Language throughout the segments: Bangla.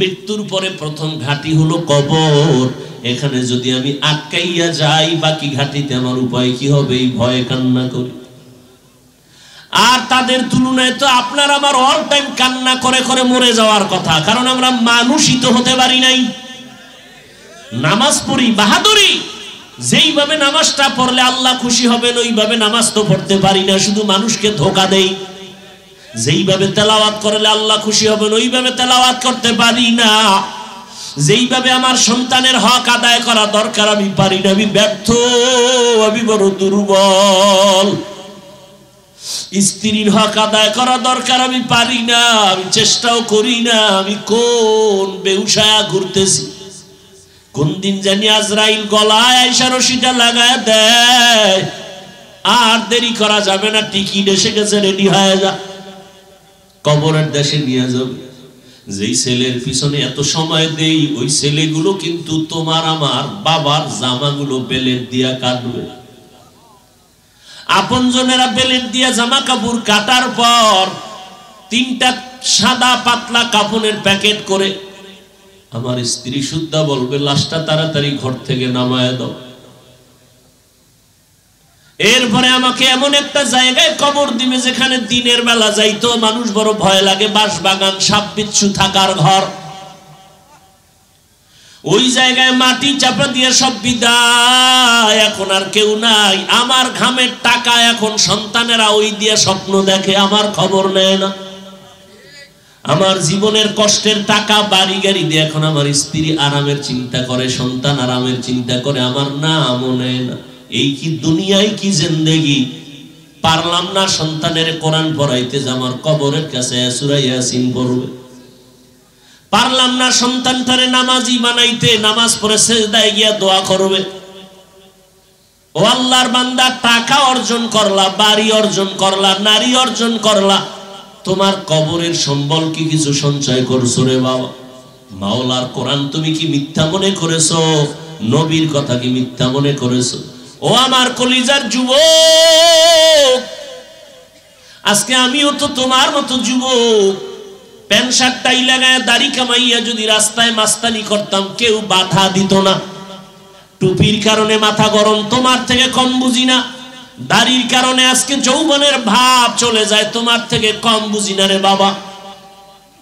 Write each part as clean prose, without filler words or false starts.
মৃত্যুর পরে প্রথম ঘাঁটি হলো কবর। এখানে যদি আমি আটকাইয়া যাই, বাকি ঘাঁটিতে আমার উপায় কি হবে? এই ভয়ে কান্না করি। আর তাদের তুলনায় তো আপনার আমার অল টাইম কান্না করে করে মরে যাওয়ার কথা, কারণ আমরা মানুষই তো হতে পারি নাই। নামাজ পড়ি বাহাদুরি, যেইভাবে নামাজটা পড়লে আল্লাহ খুশি হবেন ওইভাবে নামাজ তো পড়তে পারি না, শুধু মানুষকে ধোঁকা দেই। যেইভাবে তেলাওয়াত করলে আল্লাহ খুশি হবেন ওইভাবে তেলাওয়াত করতে পারি না। যেইভাবে আমার সন্তানের হক আদায় করা দরকার আমি পারি না, আমি ব্যর্থ, আমি বড় দুর্বল। স্ত্রীর হক আদায় করা দরকার আমি পারি না, আমি চেষ্টাও করি না। আমি কোন বেউসায়া ঘুরতেছি, কোন দিন জানি আজরাইল গলায় আইসা রশিটা লাগায় দেয়। আর দেরি করা যাবে না, টিকিট এসে গেছে, রেডি হয়ে যা, কবরের দেশে নিয়ে যাবে। যেই ছেলের পিছনে এত সময় দেই, ওই ছেলেগুলো কিন্তু তোমার আমার বাবার জামাগুলো বেলেট দিয়া কাটবে। আপনজনেরা বেলেট দিয়া জামা কাপড় কাটার পর 3টা সাদা পাতলা কাপড়ের প্যাকেট করে আমার স্ত্রী সুদ্ধা বলবে, লাশটা তাড়াতাড়ি ঘর থেকে নামায় দাও। এরপরে আমাকে এমন একটা জায়গায় কবর দিবে যেখানে দিনের বেলা যাইতো মানুষ বড় ভয় লাগে, বাঁশ বাগান, সাপ বিচ্ছু থাকার ঘর। ওই জায়গায় মাটি চাপা দিয়ে সব বিদায়, এখন আর কেউ নাই। আমার ঘামের টাকা এখন সন্তানেরা ওই দিয়ে স্বপ্ন দেখে, আমার খবর নেয় না। আমার জীবনের কষ্টের টাকা বাড়ি গাড়ি দিয়ে এখন আমার স্ত্রী আরামের চিন্তা করে, সন্তান আরামের চিন্তা করে, আমার নামও নেয় না। এই কি দুনিয়ায় কি জিন্দেগি! পারলাম না সন্তানের কোরআন পড়াইতে, যে আমার কবরের কাছে সূরা ইয়াসিন পড়বে। পারলাম না সন্তানটারে নামাজি বানাইতে, নামাজ পড়ে সিজদায় গিয়া দোয়া করবে। ও আল্লাহর বান্দা, টাকা অর্জন করলা, বাড়ি অর্জন করলা, নারী অর্জন করলা, তোমার কবরের সম্বল কি কিছু সঞ্চয় করছো রে বাবা? মাওলার কোরআন তুমি কি মিথ্যা মনে করেছো? নবীর কথা কি মিথ্যা মনে করেছো? ও আমার কলিজার যুবক, আজকে আমিও তো তোমার মতো যুবক। প্যান্ট শার্ট টাই লাগায় দাড়ি কামাইয়া যদি রাস্তায় মাস্তানি করতাম কেউ বাধা দিত না। টুপির কারণে মাথা গরম, তোমার থেকে কম বুঝি না। দাড়ির কারণে আজকে যৌবনের ভাব চলে যায়, তোমার থেকে কম বুঝি না রে বাবা।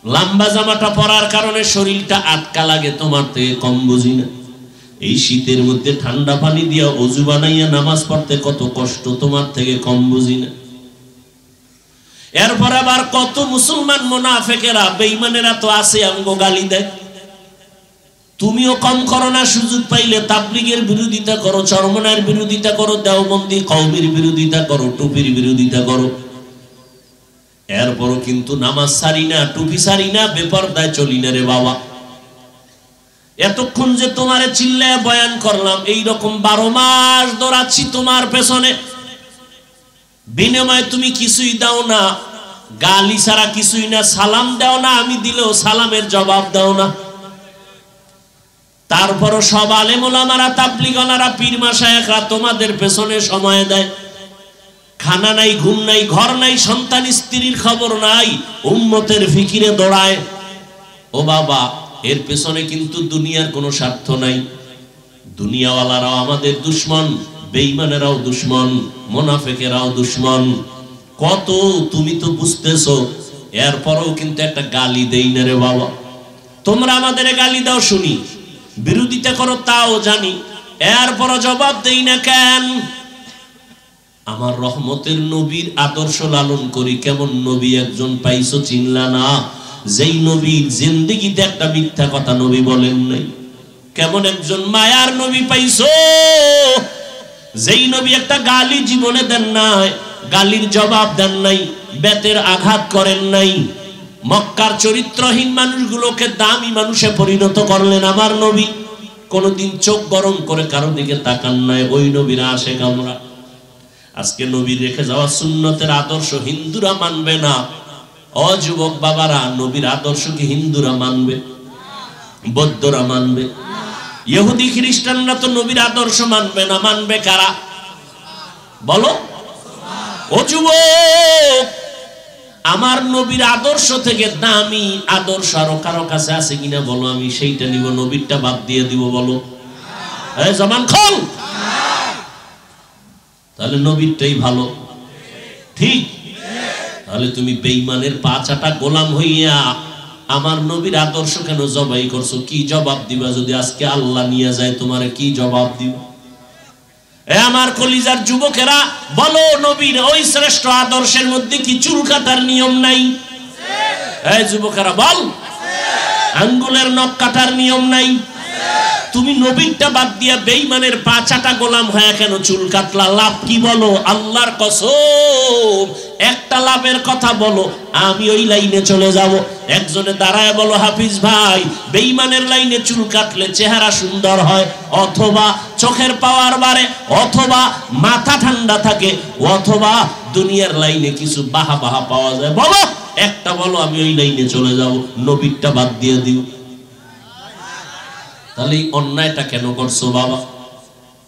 লম্বা জামাটা পরার কারণে শরীরটা আটকা লাগে, তোমার থেকে কম বুঝি না। এই শীতের মধ্যে ঠান্ডা পানি দিয়া ওযু বানাইয়া নামাজ পড়তে কত কষ্ট, তোমার থেকে কম বুঝি না। এরপর আবার কত মুসলমান মুনাফিকেরা বেঈমানেরা তো আছে, আমগো গালি দেয়। তুমিও কম করো না, সুযোগ পাইলে তাবলীগের বিরোধিতা করো, চরমনার বিরোধিতা করো, দেওবন্দি কওমের বিরোধিতা করো, টুপির বিরোধিতা করো। এরপরও কিন্তু নামাজ ছাড়ি না, টুপি ছাড়ি না, বেপরদায় চলি না রে বাবা। এতক্ষণ যে তোমারে চিল্লায় বয়ান করলাম, এইরকম 12 মাস দৌড়াচ্ছি তোমার পেছনে, বিনিময়ে তুমি কিছুই দাও না, গালি ছাড়া কিছুই না, সালাম দাও না, আমি দিলেও সালামের জবাব দাও না। তারপরও সব আলেম ওলামারা, তাবলীগওয়ালারা, পীর মাশায়েখরা তোমাদের পেছনে সময় দেয়। খানা নাই, ঘুম নাই, ঘর নাই, সন্তান স্ত্রীর খবর নাই, উম্মতের ফিকিরে দৌড়ায়। ও বাবা, এর পেছনে কিন্তু দুনিয়ার কোনো স্বার্থ নাই। দুনিয়াওয়ালারাও আমাদের দুশমন, বেঈমানেরাও দুশমন, মুনাফিকেরাও দুশমন। কত তুমি তো বুঝতেছো, এরপরও কিন্তু একটা গালি দেই না রে বাবা। তোমরা আমাদের গালি দাও শুনি, বিরোধিতা করো তাও জানি, এরপরও জবাব দেই না কেন? আমার রহমতের নবীর আদর্শ লালন করি। কেমন নবী একজন পাইছো চিনলা না? যেই নবীর জিন্দেগিতে একটা মিথ্যা কথা নবী বলেন নাই। কেমন একজন মায়ার নবী পাইছো, যেই নবী একটা গালি জীবনে দেন নাই, গালির জবাব দেন নাই, বেতের আঘাত করেন নাই। মক্কার চরিত্রহীন মানুষগুলোকে দামি মানুষে পরিণত করলেন আমার নবী। কোনদিন চোখ গরম করে কারো দিকে তাকান নাই। ওই নবীরা আশেক আমরা। আজকে নবী রেখে যাওয়া সুন্নতের আদর্শ হিন্দুরা মানবে না। অযুবক বাবারা, নবীর আদর্শ কি হিন্দুরা মানবে? বৌদ্ধরা মানবে? ইহুদি খ্রিস্টানরা তো নবীর আদর্শ মানবে না। মানবে কারা বলো? ও যুবক, আমার নবীর আদর্শ থেকে দামি আদর্শ আরো কারো কাছে আছে কিনা বলো, আমি সেইটা নিব, নবীরটা বাদ দিয়ে দিব বলো? এই জবান খোল। তাহলে নবীরটাই ভালো, ঠিক? তাহলে তুমি বেঈমানের পা চাটা গোলাম হইয়া আমার নবীর আদর্শ কেন জবাই করছো? কি জবাব দিবা যদি আজকে আল্লাহ নিয়ে যায় তোমারে? কি জবাব দিবা? এ আমার কলিজার যুবকেরা, বলো নবীর ওই শ্রেষ্ঠ আদর্শের মধ্যে কি চুল কাটার নিয়ম নাই? এই যুবকেরা বল, আঙ্গুলের নখ কাটার নিয়ম নাই? তুমি নবীরটা বাদ দিয়া বেঈমানের পা চাটা গোলাম হয়ে কেন চুল কাটলা? লাভ কি বলো? আল্লাহর কসম একটা লাভের কথা বলো, আমি ওই লাইনে চলে যাব। একজনে দাঁড়ায় বলো, হাফিজ ভাই বেঈমানের লাইনে চুল কাটলে চেহারা সুন্দর হয়, অথবা চোখের পাওয়ার বাড়ে, অথবা মাথা ঠান্ডা থাকে, অথবা দুনিয়ার লাইনে কিছু বাহা বাহা পাওয়া যায়। বলো একটা, বলো আমি ওই লাইনে চলে যাব, নবীরটা বাদ দিয়ে দিও। তাহলে এই অন্যায়টা কেন করছো বাবা?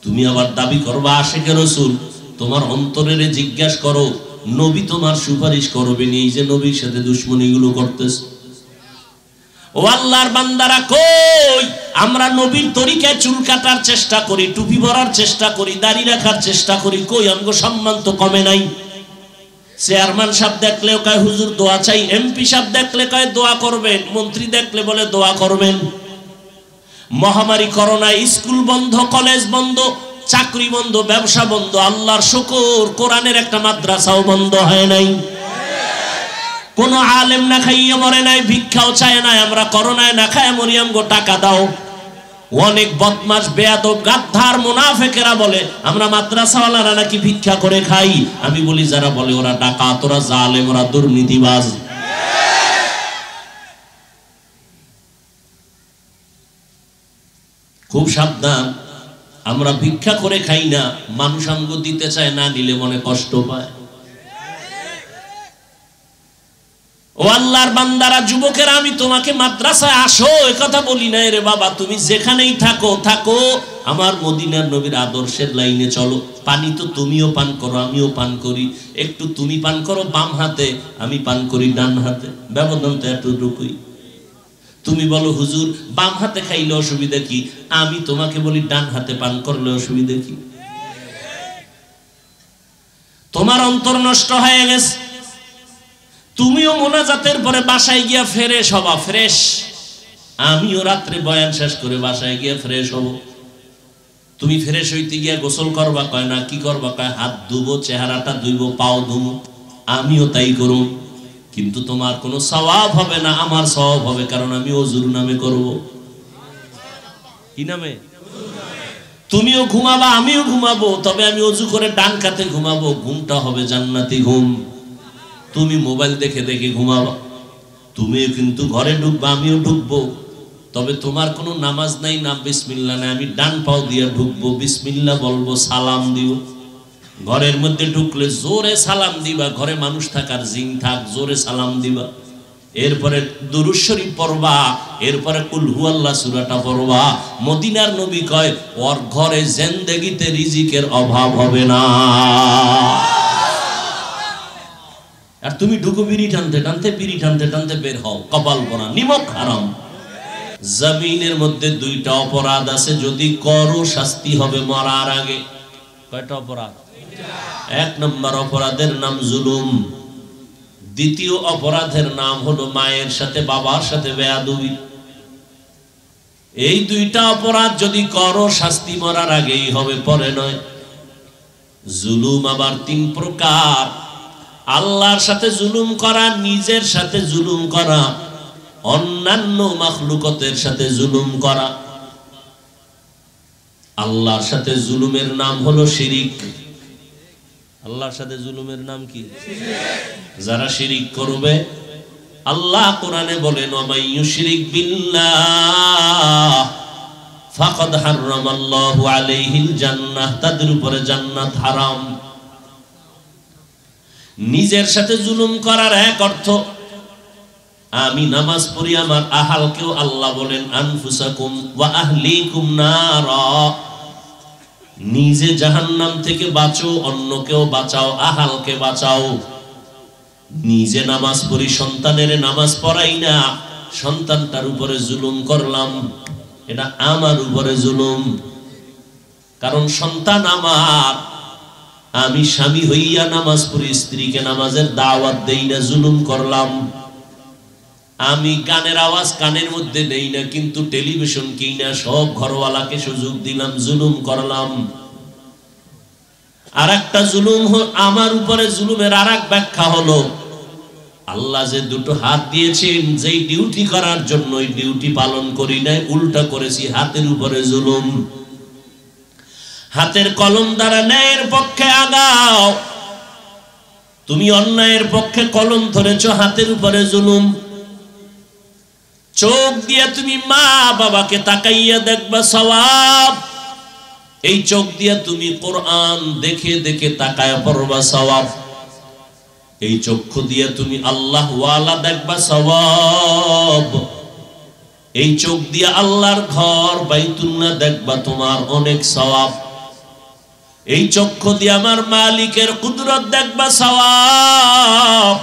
তুমি আবার দাবি করবা আশিকে রাসূল। তোমার অন্তরের জিজ্ঞাসা করো, নবী তোমার সুপারিশ করবে নি? এই যে নবীর সাথে দুশমনি গুলো করতেছ। ও আল্লাহর বান্দারা, কই আমরা নবীর তরিকায় চুল কাটার চেষ্টা করি, টুপি পরার চেষ্টা করি, দাড়ি রাখার চেষ্টা করি, কই আমগো সম্মান তো কমে নাই। চেয়ারম্যান সাহেব দেখলেও কয় হুজুর দোয়া চাই, এমপি সাহেব দেখলে কয় দোয়া করবেন, মন্ত্রী দেখলে বলে দোয়া করবেন। মহামারী করোনায় স্কুল বন্ধ, কলেজ বন্ধ, চাকরি বন্ধ, ব্যবসা বন্ধ। আল্লাহর শুকর, কোরআনের একটা মাদ্রাসাও বন্ধ হয় নাই। কোন আলেম না খাইয়ে মরে নাই, ভিক্ষাও চায় নাই। আমরা করোনায় না খায় মরিয়াম গো টাকা দাও। অনেক বদমাশ, বেয়াদব, গাদ্দার, মুনাফিকেরা বলে আমরা মাদ্রাসাওয়ালারা নাকি ভিক্ষা করে খাই। আমি বলি যারা বলে ওরা ডাকাত, ওরা জালেম, ওরা দুর্নীতিবাজ। খুব সাবধান, আমরা ভিক্ষা করে খাই না, মানুষ আঙ্গ দিতে চায়, না নিলে মনে কষ্ট পায়। ও আল্লাহর বান্দারা, যুবকেরা, আমি তোমাকে মাদ্রাসায় আসো এ কথা বলি না রে বাবা। তুমি যেখানেই থাকো থাকো, আমার মদিনার নবীর আদর্শের লাইনে চলো। পানি তো তুমিও পান করো, আমিও পান করি। একটু তুমি পান করো বাম হাতে, আমি পান করি ডান হাতে, ব্যবধান তো এতটুকুই। তুমি বলো হুজুর বাম হাতে খাইলে অসুবিধা কি? আমি তোমাকে বলি ডান হাতে পান করলে অসুবিধা কি? তোমার অন্তর নষ্ট হয়ে গেছে। তুমিও মোনাজাতের পরে বাসায় গিয়া ফ্রেশ হবা, ফ্রেশ। আমিও রাত্রে বয়ান শেষ করে বাসায় গিয়া ফ্রেশ হব। তুমি ফ্রেশ হইতে গিয়া গোসল করবা, কয় না কি করবা? কয় হাত ধুবো, চেহারাটা ধুইবো, পাও ধুবো। আমিও তাই করুন, কিন্তু তোমার কোনো সওয়াব হবে না, আমার সওয়াব হবে, কারণ আমি ওযুর নামে করব। কি নামে? তুমিও ঘুমাবা, আমিও ঘুমাবো, তবে আমি ওযু করে ডান কাতে ঘুমাবো। ঘুমটা হবে জান্নাতি ঘুম। তুমি মোবাইল দেখে দেখে ঘুমাবা, তুমিও কিন্তু ঘরে ঢুকবা, আমিও ঢুকবো, তবে তোমার কোনো নামাজ নাই, না বিসমিল্লাহ নাই। আমি ডান পাও দিয়ে ঢুকবো, বিসমিল্লাহ বলবো, সালাম দিব। ঘরের মধ্যে ঢুকলে জোরে সালাম দিবা, ঘরে মানুষ থাকার জিন থাক, জোরে সালাম দিবা। এরপরে দুরূদ শরীফ পড়বা, এরপরে কুল হুয়াল্লাহ সূরাটা পড়বা। মদিনার নবী কয় ওর ঘরে জিন্দেগিতে রিজিকের অভাব হবে না। আর তুমি ঢুকো বিড়ি টানতে টানতে, বিড়ি টানতে টানতে বের হও, কপাল পরা, নিমক হারাম। জমিনের মধ্যে দুইটা অপরাধ আছে, যদি করো শাস্তি হবে মরার আগে। কয়টা অপরাধ? এক নম্বর অপরাধের নাম জুলুম, দ্বিতীয় অপরাধের নাম হলো মায়ের সাথে বাবার সাথে বেয়াদবি। এই দুইটা অপরাধ যদি করো শাস্তি মরার আগেই হবে, পরে নয়। জুলুম আবার তিন প্রকার: আল্লাহর সাথে জুলুম করা, নিজের সাথে জুলুম করা, অন্যান্য মাখলুকতের সাথে জুলুম করা। আল্লাহর সাথে জুলুমের নাম হলো শিরিক। আল্লাহর সাথে জুলুমের নাম কি? যারা শিরিক করবে, আল্লাহ কোরআনে বলেন ওয়ামাই ইউশরিক বিল্লাহ ফাকাদ হারামাল্লাহু আলাইহিল জান্নাহ, তাদের উপরে জান্নাত হারাম। নিজের সাথে জুলুম করার এক অর্থ, আমি নামাজ পড়ি, আমার আহালকেও আল্লাহ বলেন আনফুসাকুম ওয়া আহলিকুম নারা, নিজে জাহান্নাম থেকে বাঁচো, অন্যকেও বাঁচাও, আহালকে বাঁচাও। নিজে নামাজ পড়ি, সন্তানের নামাজ পড়াই না, সন্তানটার উপরে জুলুম করলাম, এটা আমার উপরে জুলুম। কারণ সন্তান আমার, আমি স্বামী হইয়া নামাজ পড়ি, স্ত্রীকে নামাজের দাওয়াত দেই না, জুলুম করলাম। আমি গানের আওয়াজ কানের মধ্যে নেই না, কিন্তু টেলিভিশন কিনা সব ঘরওয়ালাকে সুযোগ দিলাম, জুলুম করলাম। আর একটা জুলুম আমার উপরে জুলুমের আর এক ব্যাখ্যা হলো, আল্লাহ যে দুটো হাত দিয়েছেন, যেই ডিউটি করার জন্য ওই ডিউটি পালন করি নাই, উল্টা করেছি, হাতের উপরে জুলুম। হাতের কলম দ্বারা ন্যায়ের পক্ষে আগাও, তুমি অন্যায়ের পক্ষে কলম ধরেছ, হাতের উপরে জুলুম। চোখ দিয়ে তুমি মা বাবাকে তাকাইয়া দেখবা সওয়াব, এই চোখ দিয়ে তুমি কোরআন দেখে দেখে তাকায়া পড়বা সওয়াব। এই চক্ষু দিয়ে তুমি আল্লাহ ওয়ালা দেখবা সওয়াব। এই চোখ দিয়ে আল্লাহর ঘর বাইতুল্লাহ দেখবা, তোমার অনেক সওয়াব। এই চক্ষু দিয়ে আমার মালিকের কুদরত দেখবা সওয়াব।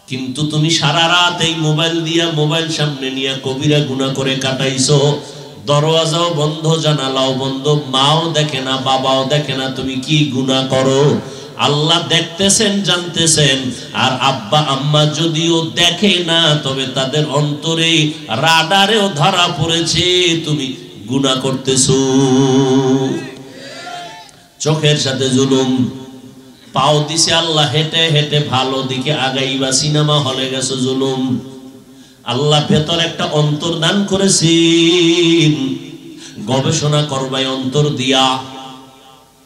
কিন্তু তুমি সারা রাত এই মোবাইল দিয়া, মোবাইল সামনে নিয়ে কবিরা গুনাহ করে কাটাইছো, দরওয়াজাও বন্ধ, জানালাও বন্ধ, মাও দেখে না, বাবাও দেখে না, তুমি কি গুনাহ করো। আল্লাহ দেখতেছেন, জানতেছেন। আর আব্বা আম্মা যদিও দেখে না, তবে তাদের অন্তরে রাডারেও ধরা পড়েছে তুমি গুনাহ করতেছো। চোখের সাথে জুলুম। পাও দিছে আল্লাহ, হেঁটে হেঁটে ভালো দিকে আগাইবা, সিনেমা হলে গেছো, জুলুম। আল্লাহ ভেতর একটা অন্তর দান করেছেন, গবেষণা করবাই অন্তর দিয়া।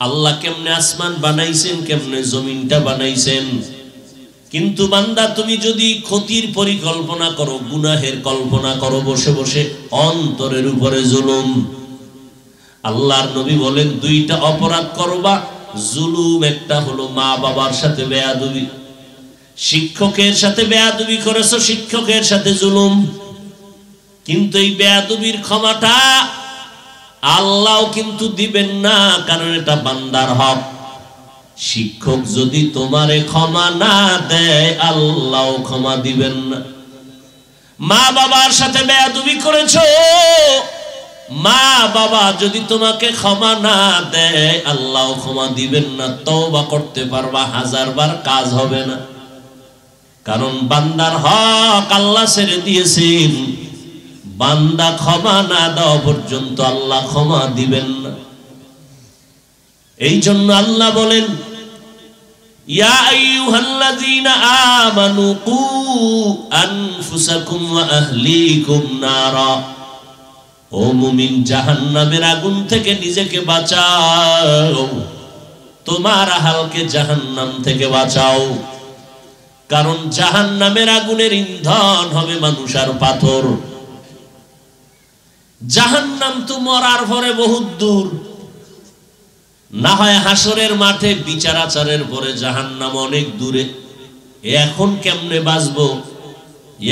আল্লাহ কেমনে আসমান বানাইছেন, কেমনে জমিনটা বানাইছেন। কিন্তু বান্দা, তুমি যদি ক্ষতির পরিকল্পনা করো, গুনাহের কল্পনা করো বসে বসে, অন্তরের উপরে জুলুম। আল্লাহর নবী বলেন, দুইটা অপরাধ করবা, জুলুম। একটা হলো মা বাবার সাথে বেয়াদবি, শিক্ষকের সাথে বেয়াদবি করেছো, শিক্ষকের সাথে জুলুম। কিন্তু এই বেয়াদবির ক্ষমাটা আল্লাহও কিন্তু দিবেন না, কারণ এটা বান্দার হক। শিক্ষক যদি তোমারে ক্ষমা না দেয়, আল্লাহও ক্ষমা দিবেন না। মা বাবার সাথে বেয়াদবি করেছো, মা বাবা যদি তোমাকে ক্ষমা না দেয়, আল্লাহও ক্ষমা দিবেন না। তওবা করতে পারবা 1000 বার, কাজ হবে না। কারণ বান্দার হক আল্লাহ ছেড়ে দিয়েছেন, বান্দা ক্ষমা না দেওয়া পর্যন্ত আল্লাহ ক্ষমা দিবেন না। এই জন্য আল্লাহ বলেন, ইয়া আইয়ুহাল্লাযীনা আমানু কু আনফুসাকুম ওয়া আহলিকুম নারা। ও মুমিন, জাহান্নামের আগুন থেকে নিজেকে বাঁচাও, তোমার আহলকে জাহান্নাম থেকে বাঁচাও। কারণ জাহান্নামের আগুনের ইন্ধন হবে মানুষ আর পাথর। জাহান্নাম তো মরার পরে বহুত দূর, না হয় হাসরের মাঠে বিচার আচারের পরে জাহান্নাম অনেক দূরে। এখন কেমনে বাঁচবো?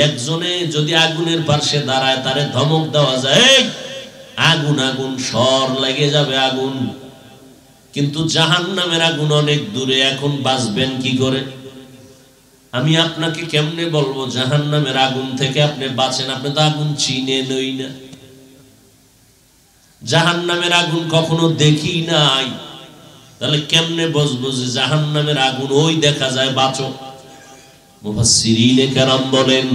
একজনে যদি আগুনের পাশে দাঁড়ায়, তারে ধমক দেওয়া যায়, আগুন আগুন, সর লেগে যাবে আগুন। কিন্তু জাহান্নামের আগুন অনেক দূরে, এখন বাঁচবেন কি করে? আমি আপনাকে কেমনে বলবো জাহান্নামের আগুন থেকে আপনি বাঁচেন? আপনি তো আগুন চিনে নই না, জাহান্নামের আগুন কখনো দেখি নাই, তাহলে কেমনে বুঝবো যে জাহান্নামের আগুন? ওই দেখা যায় বাঁচো। মুফাসসিরিনে কেরাম বলেন,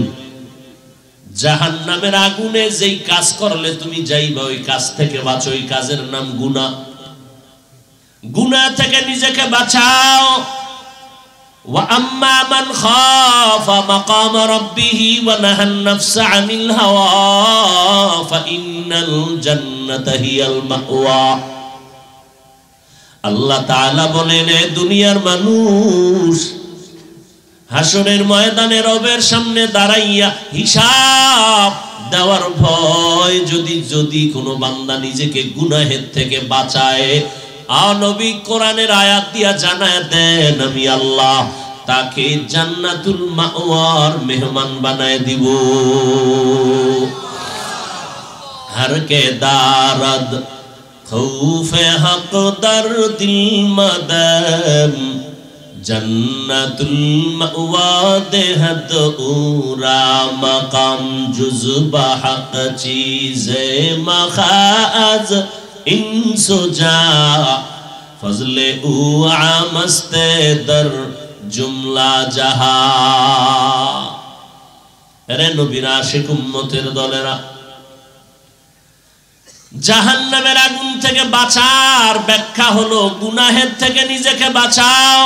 জাহান্নামের আগুনে যেই কাজ করলে তুমি যাইবা, ওই কাজ থেকে বাঁচো। ওই কাজের নাম গুনাহ। গুনাহ থেকে নিজেকে বাঁচাও। ওয়া আম্মা মান খাফা মাকাম রাব্বিহি ওয়া নাহান নাফসা আনিল হাওয়া ফাইন্নাল জান্নাতা হিয়াল মাওয়া। আল্লাহ তাআলা বলেন, এ দুনিয়ার মানুষ, হাসরের ময়দানে রবের সামনে দাঁড়াইয়া হিসাব দেওয়ার ভয় যদি কোনো বান্দা নিজেকে গুনাহের থেকে বাঁচায়, নবী কোরআনের আয়াত দিয়া জানায় দেন, আমি আল্লাহ তাকে জান্নাতুল মাওয়ার মেহমান বানায় দিব। हर के दारद खौफ हक दर दिल मदम जन्नतुल मअवा देहत उरा मकाम जुज़्बा हक़ चीज़े मखाज़ इंसो जा फज़ले उ आमस्ते दर जुमला जहा। এরে নবীর আশিক উম্মতের দলেরা, জাহান্নামের আগুন থেকে বাঁচার ব্যাখ্যা হলো গুনাহের থেকে নিজেকে বাঁচাও,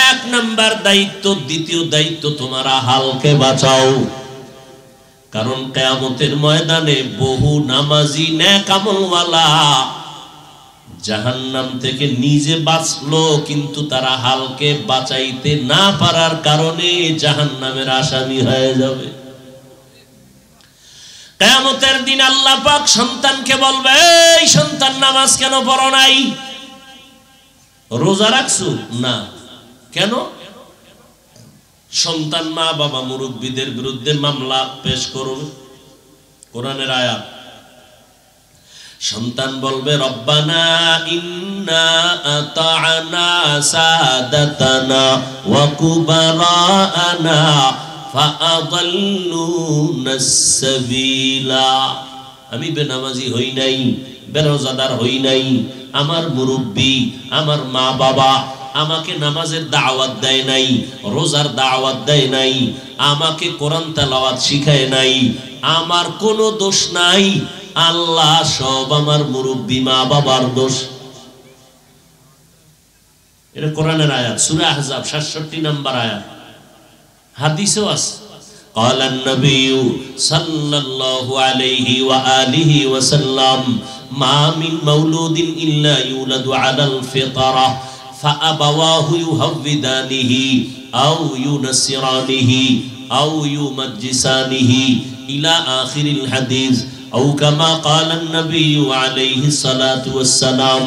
এক নাম্বার দায়িত্ব। দ্বিতীয় দায়িত্ব তোমার আহালকে বাঁচাও, কারণ কিয়ামতের ময়দানে বহু নামাজি নেক আমলওয়ালা জাহান্নাম থেকে নিজে বাঁচলো, কিন্তু তারা হালকে বাঁচাইতে না পারার কারণে জাহান্নামের আসামি হয়ে যাবে। কিয়ামতের দিন আল্লাহ পাক সন্তানকে বলবে, এই সন্তান নামাজ কেন পড়ো নাই? রোজা রাখছো না কেন? সন্তান মা বাবা মুরব্বীদের বিরুদ্ধে মামলা পেশ করবে, কোরআনের আয়াত। সন্তান বলবে, রব্বানা ইন্না আতা'না সাদাতানা ওয়া কুবারানা ফাআদাল্লুনাস সাবিলা। আমি বেনামাজি হই নাই, বেরোজাদার হই নাই, আমার মুরব্বী আমার মা বাবা আমাকে নামাজের দাওয়াত দেয় নাই, রোজার দাওয়াত দেয় নাই, আমাকে কোরআন তেলাওয়াত শিখায় নাই, আমার কোনো দোষ নাই, আল্লাহ সব আমার মুরব্বী মা বাবার দোষ। এটা কোরআনের আয়াত, সূরা আহজাব 67 নম্বর আয়াত। হাদিসেও আছে, قال النبي صلى الله عليه وآله وسلم ما من مولود إلا يولد على الفطرة فأبواه يهودانه أو ينصرانه أو يمجسانه إلى آخر الحديث أو كما قال النبي عليه الصلاة والسلام।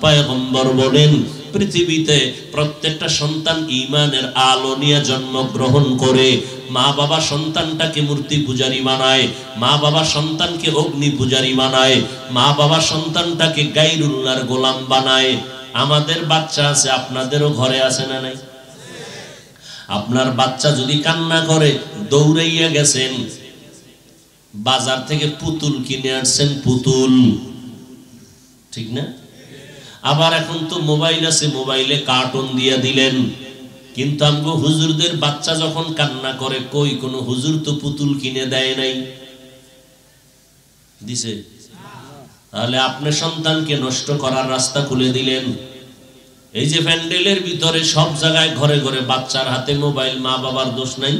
পয়গম্বর বলেন, পৃথিবীতে প্রত্যেকটা সন্তান ঈমানের আলো নিয়ে জন্মগ্রহণ করে। মা বাবা সন্তানটাকে মূর্তি পূজারী বানায়, মা বাবা সন্তানকে অগ্নি পূজারী বানায়, মা বাবা সন্তানটাকে গায়রুল্লাহর গোলাম বানায়। আমাদের বাচ্চা আছে, আপনাদেরও ঘরে আছে না নাই? আপনার বাচ্চা যদি কান্না করে দৌড়াইয়া গেছেন, বাজার থেকে পুতুল কিনে আসছেন, পুতুল, ঠিক না? আবার এখন তো মোবাইল আছে, মোবাইলে কার্টুন দিয়ে দিলেন। কিন্তু আমগো হুজুরদের বাচ্চা যখন কান্না করে, কই কোন হুজুর তো পুতুল কিনে দেয় নাই, দিছে? তাহলে আপনি সন্তানকে নষ্ট করার রাস্তা খুলে দিলেন। এই যে প্যান্ডেলের ভিতরে সব জায়গায় ঘরে ঘরে বাচ্চার হাতে মোবাইল, মা বাবার দোষ নাই?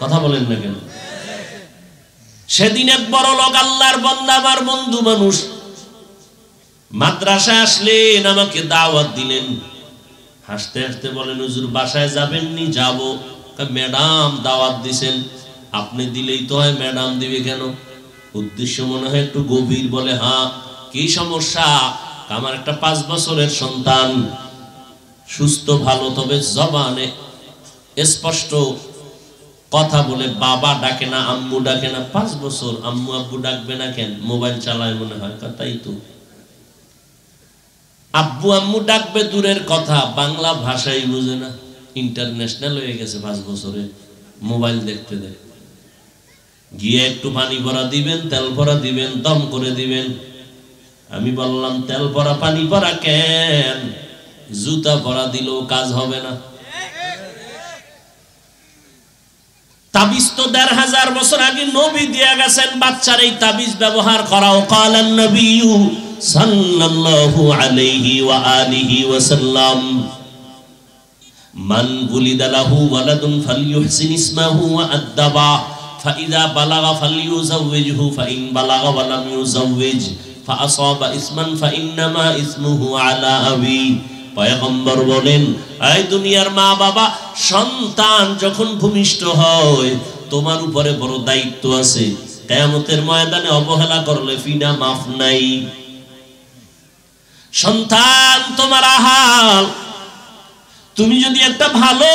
কথা বলেন না কেন? সেদিন এক বড় লোক, আল্লাহর বান্দা, আমার বন্ধু মানুষ, মাদ্রাসায় আসলেন, আমাকে দাওয়াত দিলেন। হাসতে হাসতে বলেন, হুজুর বাসায় যাবেননি? যাবো। ম্যাডাম দাওয়াত দিছেন, আপনি দিলেই তো হয়, ম্যাডাম দিবে কেন? উদ্দেশ্য মনে হয় একটু গভীর। বলে, হ্যাঁ। কি সমস্যা? আমার একটা 5 বছরের সন্তান, সুস্থ ভালো, তবে জবানে স্পষ্ট কথা বলে, বাবা ডাকে না, আম্মু ডাকে না। 5 বছর, আম্মু আব্বু ডাকবে না কেন? মোবাইল চালায় মনে হয়। তাই তো, আব্বু আম্মু ডাকবে দূরের কথা, বাংলা ভাষাই বুঝে না, ইন্টারন্যাশনাল হয়ে গেছে 5 বছরে মোবাইল দেখতে দেয়। গিয়ে একটু পানি ভরা দিবেন, তেল ভরা দিবেন, দম করে দিবেন। আমি বললাম, তেল ভরা পানি ভরা কেন? জুতা ভরা দিলেও কাজ হবে না। তাবিজ তো 1500 বছর আগে নবী দিয়ে গেছেন, বাচ্চার এই তাবিজ ব্যবহার করাও। কালান নবী সাল্লাল্লাহু আলাইহি ওয়া আলিহি ওয়াসাল্লাম, মান বুলিদা লাহু ওয়ালাদুন ফালইউহসিন ইসমাহু ওয়া আদবা ফাইযা বালাগা ফালইউযাওইজহু ফাইন বালাগা ওয়া লাম ইউযাওইজ ফাআসাবা ইসমান ফাইন্নামা ইসমুহু আলা আবি। পয়গম্বর বলেন, এই দুনিয়ার মা বাবা, সন্তান যখন ভূমিষ্ঠ হয়, তোমার উপরে বড় দায়িত্ব আছে। কিয়ামতের ময়দানে অবহেলা করলে ফিনা মাফ নাই। সন্তান তোমার আহাল। তুমি যদি একটা ভালো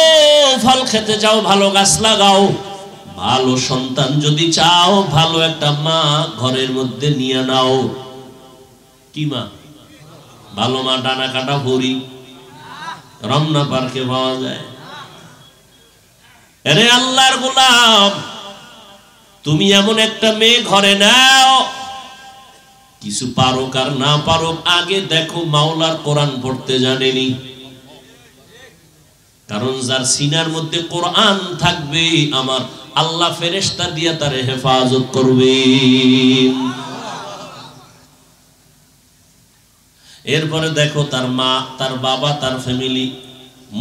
ফল খেতে চাও, ভালো গাছ লাগাও। ভালো সন্তান যদি চাও, ভালো একটা মা ঘরের মধ্যে নিয়ে নাও। কি মা? ভালো মা ডানা কাটা হরি, রমনা পার্কে পাওয়া যায়। আরে আল্লাহর গোলাম, তুমি এমন একটা মেয়ে ঘরে নাও, কিছু পারুক আর না পারুক, আগে দেখো মাওলার কোরআন পড়তে জানেনি। কারণ যার সিনার মধ্যে কোরআন থাকবে, আমার আল্লাহ ফেরেশতা দিয়া তারে হেফাজত করবে। এরপরে দেখো তার মা, তার বাবা, তার ফ্যামিলি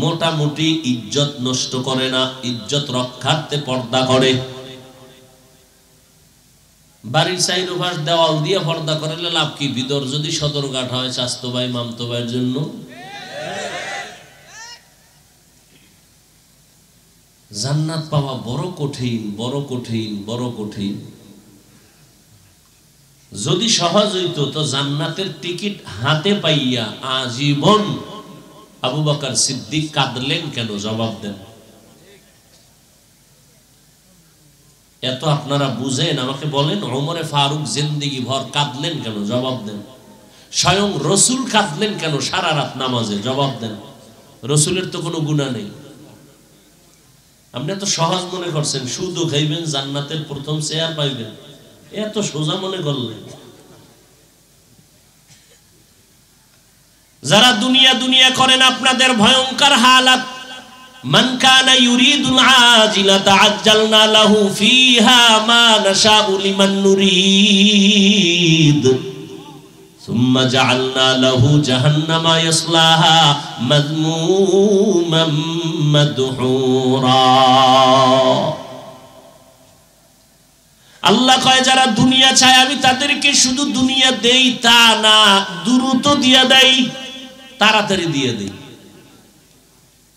মোটামুটি ইজ্জত নষ্ট করে না, ইজ্জত রক্ষার্থে পর্দা করে। বাড়ির সাইড ওপাশ দেওয়াল দিয়ে পর্দা করলে লাভ কি? ভিতর যদি সদরঘাট হয় চাস্তো ভাই মামতো ভাইয়ের জন্য, জান্নাত পাওয়া বড় কঠিন, বড় কঠিন, বড় কঠিন। যদি সহজ হইতো তো জান্নাতের টিকিট হাতে পাইয়া আজীবন আবু বকর সিদ্দিক কাঁদলেন কেন? জবাব দেন। এত আপনারা বুঝেন, আমাকে বলেন ওমরে ফারুক জিন্দেগি ভর কাঁদলেন কেন? জবাব দেন। স্বয়ং রসুল কাঁদলেন কেন সারা রাত নামাজে? জবাব দেন। রসুলের তো কোনো গুনাহ নেই। আপনি এত সহজ মনে করছেন, সুদও খাইবেন, জান্নাতের প্রথম চেয়ার পাইবেন, এত সোজা মনে করলেন। যারা দুনিয়া দুনিয়া করেন, আপনাদের ভয়ঙ্কর হালাত। মান কানা ইউরিদুল আজিলাতা আজ্জালনা লাহু ফিহা মা নাশাউ লিমান নুরিদ সুম্মা জাআলনা লাহু জাহান্নামা ইয়াসলাহা মাযমুমান মাদহুরা। আল্লাহ কয় যারা দুনিয়া চায় আমি তাদেরকে শুধু দুনিয়া দেই তা না, দ্রুত দিয়া দেই, তাড়াতাড়ি দিয়ে দেই।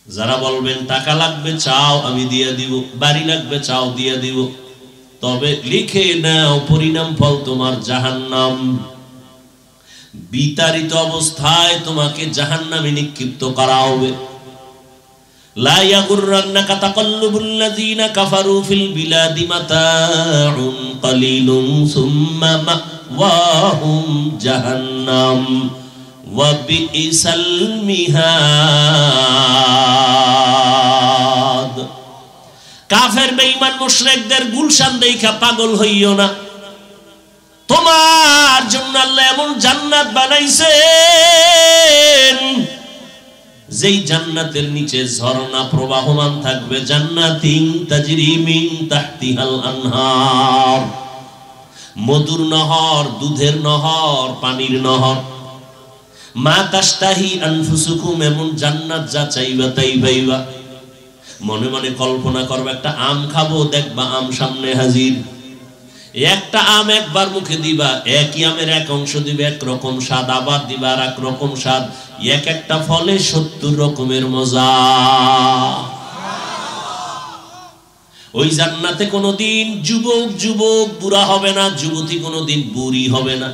যারা বলবেন টাকা লাগবে চাও আমি দিয়ে দিব, বাড়ি লাগবে চাও দিয়ে দিব, তবে লিখে নাও পরিণাম ফল তোমার জাহান্নাম। বিতাড়িত অবস্থায় তোমাকে জাহান্নামে নিক্ষিপ্ত করা হবে। লা ইয়াগুররান্নাকা তাকাল্লুবুল লাযিনা কাফারু ফিল বিলাদি মাতাউন কালিলুন সুম্মা মাওয়াহুম জাহান্নাম ওয়া বিইসাল মিহাদ। কাফের বেঈমান মুশরিকদের গুলশান দেইখা পাগল হইও না। তোমার জন্য আল্লাহ এমন জান্নাত বানাইছেন যেই জান্নাতের নিচে ঝর্ণা প্রবাহমান থাকবে। জান্নাতিন তাজরি মিন তাহতিহাল আনহার, মধুর নহর, দুধের নহর, পানির নহর। মা তাশতাহি আনফুসুকুম, এমন জান্নাত যা চাইবা তাই পাইবা। মনে মনে কল্পনা করবে একটা আম খাবো, দেখবা আম সামনে হাজির। একটা আম একবার মুখে দিবা, একই আমের এক অংশ দিবে একরকম স্বাদ, আবার দিবা আর এক রকম স্বাদ। এক একটা ফলে 70 রকমের মজা। ওই জান্নাতে কোনোদিন যুবক যুবক বুড়া হবে না, যুবতী কোনোদিন বুড়ি হবে না।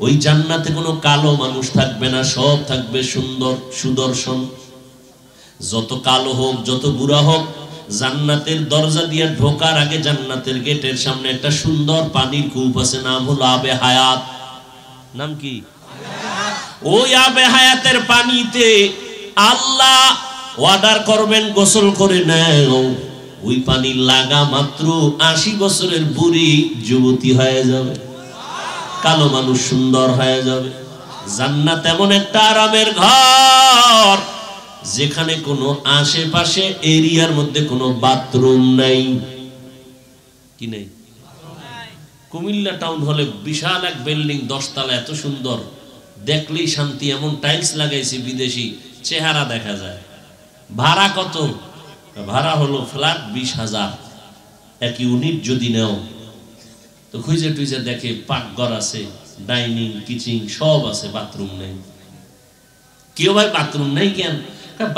ওই জান্নাতে কোনো কালো মানুষ থাকবে না, সব থাকবে সুন্দর সুদর্শন। যত কালো হোক, যত বুড়া হোক, জান্নাতের দরজা দিয়ে ঢোকার আগে জান্নাতের গেটের সামনে একটা সুন্দর পানির কূপ আছে, নাম হলো আবে হায়াত। নাম কি? ওই আবে হায়াতের পানিতে আল্লাহ অর্ডার করবেন গোসল করে নাও। ওই পানি লাগা মাত্র 80 বছরের বুড়ি যুবতী হয়ে যাবে, কালো মানুষ সুন্দর হয়ে যাবে। জান্নাত এমন একটা আরামের ঘর যেখানে কোনো আশেপাশে এরিয়ার মধ্যে কোনো বাথরুম নাই। কি নেই? কুমিল্লা টাউন হলে বিশাল এক বিল্ডিং, 10 তলা, এত সুন্দর, দেখলেই শান্তি। এমন টাইলস লাগাইছে বিদেশি, চেহারা দেখা যায়। ভাড়া কত? ভাড়া হলো ফ্ল্যাট 20,000। এক ইউনিট যদি নেও তো খুঁজে টুইজে দেখে পাকঘর আছে, ডাইনিং, কিচেন সব আছে, বাথরুম নেই। কেউ ভাই বাথরুম নেই কেন?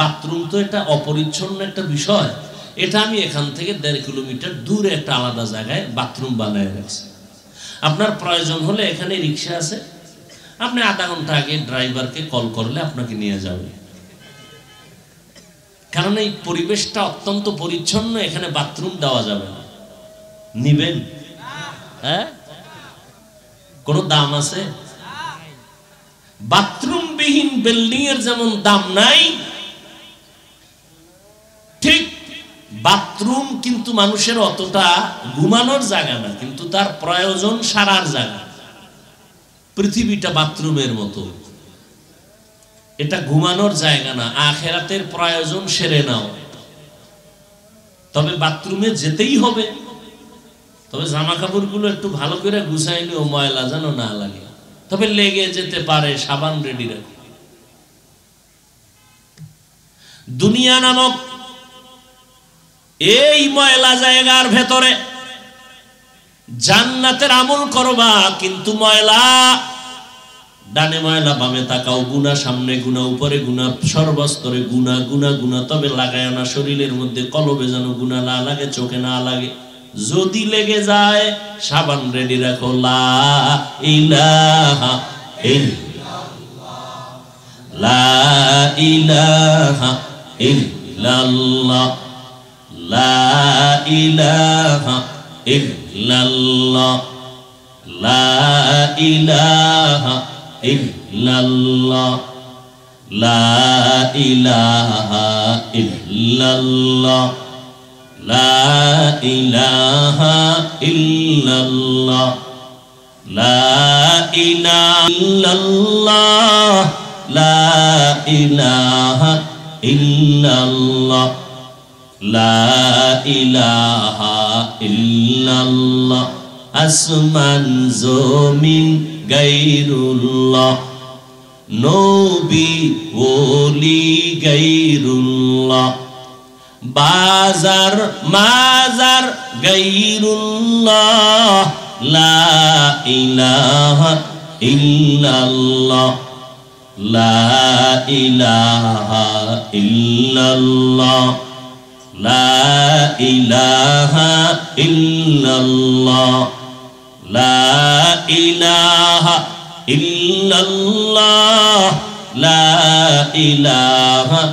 বাথরুম তো এটা অপরিচ্ছন্ন একটা বিষয়। এটা আমি এখান থেকে 1.5 কিলোমিটার দূরে একটা আলাদা জায়গায় বাথরুম বানায় রাখছি। আপনার প্রয়োজন হলে এখানে রিক্সা আছে, আপনি আধা ঘন্টা আগে ড্রাইভারকে কল করলে আপনাকে নিয়ে যাবে। কারণ এই পরিবেশটা অত্যন্ত পরিচ্ছন্ন, এখানে বাথরুম দেওয়া যাবে না। নিবেন? হ্যাঁ, কোন দাম আছে? বাথরুম বিহীন বিল্ডিং এর যেমন দাম নাই, বাথরুম কিন্তু মানুষের অতটা ঘুমানোর জায়গা না, কিন্তু তার প্রয়োজন সারার জায়গা। পৃথিবীটা বাথরুমের মতো, এটা ঘুমানোর জায়গা না, আখিরাতের প্রয়োজন সেরে নাও। তবে বাথরুমে যেতেই হবে, তবে জামা কাপড়গুলো একটু ভালো করে গুছাই নিও, ময়লা যেন না লাগে। তবে লেগে যেতে পারে, সাবান রেডি রাখো। দুনিয়া নামক এই ময়লা জায়গার ভেতরে জান্নাতের আমল করবা, কিন্তু ময়লা, ডানে ময়লা বামে তাকাও, গুনাহ সামনে গুনাহ, উপরে গুনাহ, সর্বস্তরে গুনাহ, গুনাহ গুনাহ। তবে লাগায় না শরীরের মধ্যে, কলবে যেন গুনাহ না লাগে, চোখে না লাগে। যদি লেগে যায় সাবান রেডি রাখো। লা ইলাহা ইল্লাল্লাহ, লা ইলাহা ইল্লাল্লাহ, লা ইলাহা ইল্লাল্লাহ, লা ইলাহা ইল্লাল্লাহ, লা ইলাহা ইল্লাল্লাহ, লা ইলাহা ইল্লাল্লাহ, লা ইলাহা ইল্লাল্লাহ, লা ইলাহা ইল্লাল্লাহ, লা ইলাহা ইল্লাল্লাহ। আসমান জমিন গায়রুল্লাহ, নবী ওলি গায়রুল্লাহ, বাজার মাজার গায়রুল্লাহ, লা ইলাহা ইল্লাল্লাহ, লা ইলাহা ইল্লাল্লাহ, লা ইলাহা ইল্লাল্লাহ, লা ইলাহা ইল্লাল্লাহ, লা ইলাহা।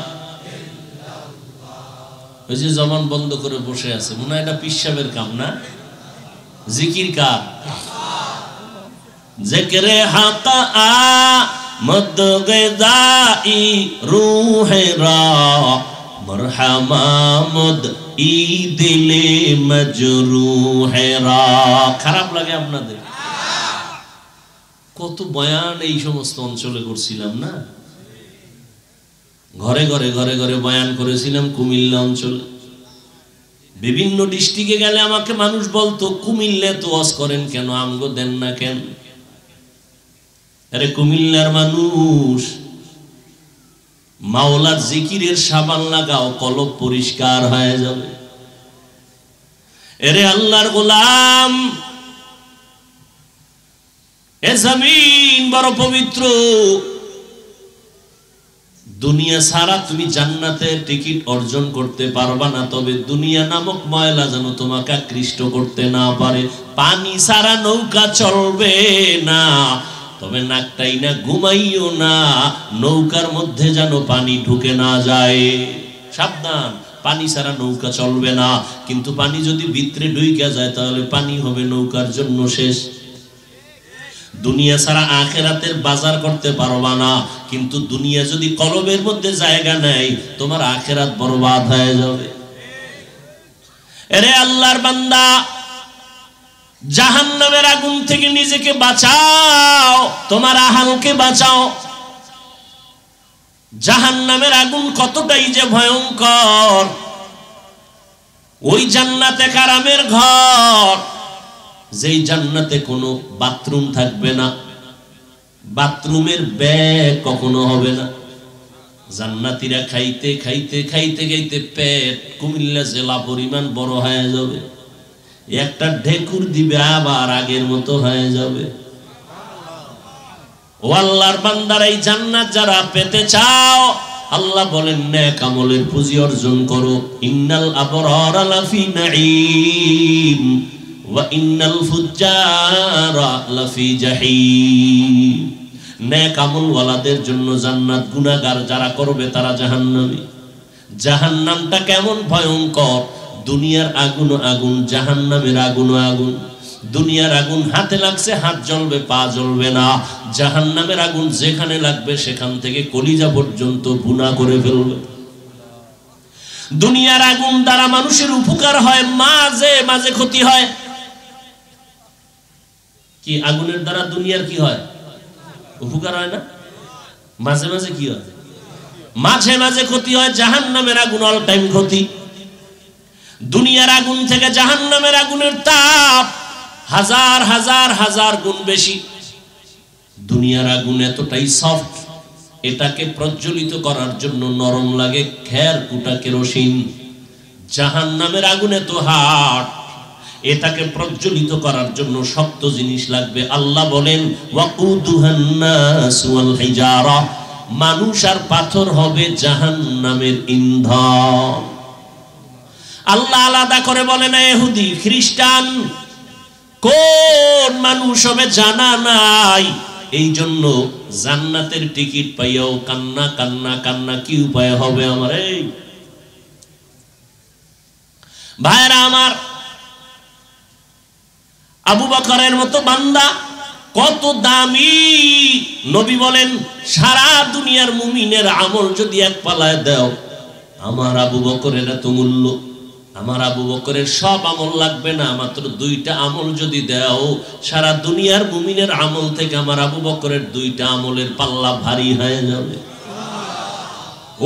ওই যে জবান বন্ধ করে বসে আছে, মনে হয় এটা পিশাবের কাম না, জিকির কার? জিকরে হক আমদ গদাই রূহেরা, মরহামামদ ই দিলে মজরুহেরা। খারাপ লাগে আপনাদের? কত বয়ান এই সমস্ত অঞ্চলে করছিলাম না, ঘরে ঘরে ঘরে ঘরে বয়ান করেছিলাম। কুমিল্লা অঞ্চলে বিভিন্ন ডিস্ট্রিক্টে গেলে আমাকে মানুষ বলতো, কুমিল্লা তো ওয়াজ করেন কেন, আমগো দেন না কেন? আরে কুমিল্লার মানুষ, মাওলার জিকিরের সাবান লাগাও, কলব পরিষ্কার হয়ে যাবে। এরে আল্লাহর গোলাম, এ জমিন বড় পবিত্র। দুনিয়া ছাড়া তুমি জান্নাতের টিকিট অর্জন করতে পারবা না, তবে দুনিয়া নামক ময়লা যেন তোমাকে আকৃষ্ট করতে না পারে। পানি ছাড়া নৌকা চলবে না, তবে নাকটাই না ঘুমাইও না, নৌকার মধ্যে যেন পানি ঢুকে না যায়। সাবধান, পানি ছাড়া নৌকা চলবে না। কিন্তু পানি যদি ভিতরে ঢুকে যায় তাহলে পানি হবে নৌকার জন্য শেষ। দুনিয়া ছাড়া আখিরাতের বাজার করতে পারবা না, কিন্তু দুনিয়া যদি কলবের মধ্যে জায়গা নেয় তোমার আখিরাত বরবাদ হয়ে যাবে। এরে আল্লাহর বান্দা, জাহান্নামের আগুন থেকে নিজেকে বাঁচাও, তোমার আহালকে বাঁচাও। জাহান্নামের আগুন কতটাই যে ভয়ঙ্কর। ওই জান্নাতে কারামের ঘর, যেই জান্নাতে কোনো বাথরুম থাকবে না, বাথরুমের ব্যাগ কখনো হবে না। জান্নাতীরা খাইতে খাইতে খাইতে খাইতে পেট কুমিল্লা জেলা পরিমাণ বড় হয়ে যাবে। একটা ঢেকুর দিবে আবার আগের মতো হয়ে যাবে। ও আল্লাহর বান্দারা, এই জান্নাত যারা পেতে চাও, আল্লাহ বলেন নেক আমলের পুঁজি অর্জন করো। ইন্নাল আবরারা লাফি নাঈম ওয়া ইন্নাল ফুজ্জারা লাফি জাহিম। নেক আমল ওয়ালাদের জন্য জান্নাত, গুনাহগার যারা করবে তারা জাহান্নামী। জাহান্নামটা কেমন ভয়ঙ্কর! দুনিয়ার আগুন আগুন, জাহান্নামের আগুন আগুন। দুনিয়ার আগুন হাতে লাগছে, হাত জ্বলবে, পা জ্বলবে না। জাহান্নামের আগুন যেখানে লাগবে সেখান থেকে কলিজা পর্যন্ত ভুনা করে ফেলবে। দুনিয়ার আগুন দ্বারা মানুষের উপকার হয়, মাঝে মাঝে ক্ষতি হয়। কি আগুনের দ্বারা দুনিয়ার কি হয়? উপকার হয় না? মাঝে মাঝে কি হয়? মাঝে মাঝে ক্ষতি হয়। জাহান্নামের আগুন অল টাইম ক্ষতি। দুনিয়ার আগুন থেকে জাহান্নামের আগুনের তাপ হাজার হাজার হাজার গুণ বেশি। দুনিয়ার আগুন এতটাই সফট, এটাকে প্রজ্বলিত করার জন্য নরম লাগে খের কুটা কেরোসিন। জাহান্নামের আগুন এত হার্ড, এটাকে প্রজ্বলিত করার জন্য শক্ত জিনিস লাগবে। আল্লাহ বলেন ওয়াকুদুহান নাস ওয়াল হিজারা, মানুষ আর পাথর হবে জাহান্নামের ইন্ধন। আল্লাহ আলাদা করে বলে না ইহুদি খ্রিস্টান কোন মানুষ হবে জানা নাই। এই জন্য জান্নাতের টিকিট পাইয়াও কান্না কান্না কান্না। কি উপায় হবে আমার? এই ভাইরা আমার, আবু বকরের মতো বান্দা কত দামি। নবী বলেন সারা দুনিয়ার মুমিনের আমল যদি এক পালায় দাও, আমার আবু বকরের এত মূল্য। আমার আবু বকরের সব আমল লাগবে না, মাত্র 2টা আমল যদি দাও, সারা দুনিয়ার মুমিনের আমল থেকে আমার আবু বকরের 2টা আমলের পাল্লা ভারী হয়ে যাবে।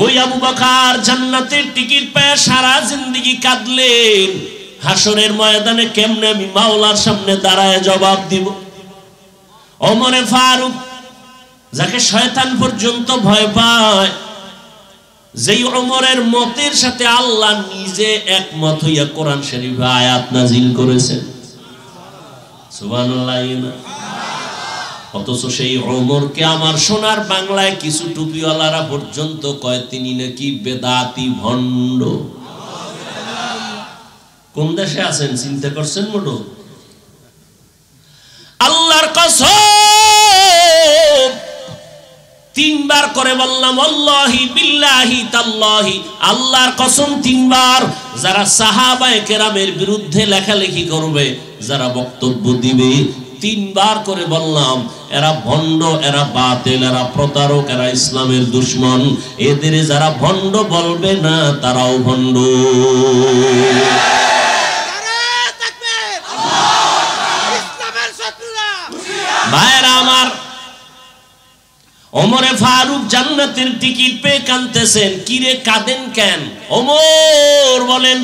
ওই আবু বকর জান্নাতের টিকিট পেয়ে সারা জিন্দেগি কাঁদলেন। হাসরের ময়দানে কেমনে আমি মাওলার সামনে দাঁড়ায় জবাব দিব? ওমরে ফারুক, যাকে শয়তান পর্যন্ত ভয় পায়, যেই ওমরের মতের সাথে আল্লাহ নিজে একমত হইয়া কোরআন শরীফে আয়াত নাজিল করেছেন। সুবহানাল্লাহ। অথচ সেই ওমরকে আমার সোনার বাংলায় কিছু টুপিওয়ালারা পর্যন্ত কয় তিনি নাকি বেদাতি ভণ্ড। কোন দেশে আছেন চিন্তা করছেন মোটো? আল্লাহর কসম 3বার করে বললাম আল্লাহি বিল্লাহি তাল্লাহি, আল্লাহর কসম 3বার। যারা সাহাবায়ে কেরামের বিরুদ্ধে লেখালেখি করবে, যারা বক্তব্য দিবে, 3বার করে বললাম এরা ভণ্ড, এরা বাতিল, এরা প্রতারক, এরা ইসলামের দুশমন। এদের যারা ভণ্ড বলবে না তারাও ভণ্ড। ভাইরা আমার, ওমরে ফারুক জান্নাতের টিকিট পেয়ে কাঁদতেছেন। কিরে কাঁদেন কেন? ওমর বলেন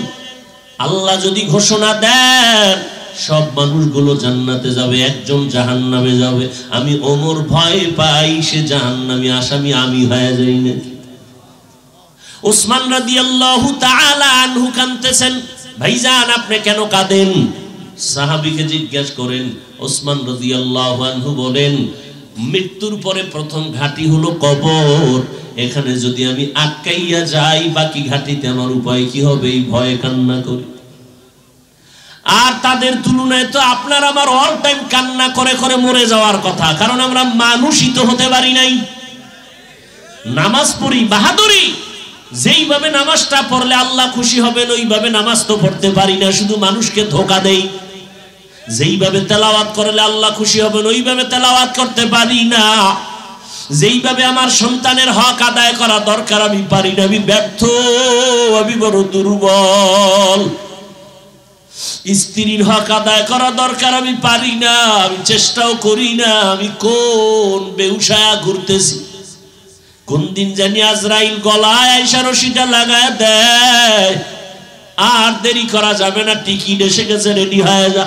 আল্লাহ যদি ঘোষণা দেন সব মানুষগুলো জান্নাতে যাবে, একজন জাহান্নামে যাবে, আমি ওমর ভয় পাই সে জাহান্নামী আসামি আমি হয়ে যাই নাকি? উসমান রাদিয়াল্লাহু তাআলা আনহু কাঁদতেছেন। ভাইজান আপনি কেন কাঁদেন? সাহাবীকে জিজ্ঞেস করেন। উসমান রাদিয়াল্লাহু আনহু বলেন মৃত্যুর পরে প্রথম ঘাঁটি হলো কবর। এখানে যদি আমি আটকাইয়া যাই, বাকি ঘাঁটিতে আমার উপায় কি হবে? এই ভয়ে কান্না করি। আর তাদের তুলনায় তো আপনার আমার অল টাইম কান্না করে করে মরে যাওয়ার কথা, কারণ আমরা মানুষই তো হতে পারি নাই। নামাজ পড়ি বাহাদুরি, যেইভাবে নামাজটা পড়লে আল্লাহ খুশি হবেন ওইভাবে নামাজ তো পড়তে পারি না, শুধু মানুষকে ধোঁকা দেই। যেইভাবে তেলাওয়াত করলে আল্লাহ খুশি হবেন ওইভাবে তেলাওয়াত করতে পারি না। যেইভাবে আমার সন্তানের হক আদায় করা দরকার আমি পারি না, আমি ব্যর্থ, আমি বড় দুর্বল। স্ত্রীর হক আদায় করা দরকার আমি পারি না, আমি চেষ্টাও করি না। আমি কোন বেউসায়া ঘুরতেছি, কোন দিন জানি আজরাইল গলায় আইসা রশিটা লাগায় দেয়। আর দেরি করা যাবে না, টিকিট এসে গেছে, রেডি হয়ে যা,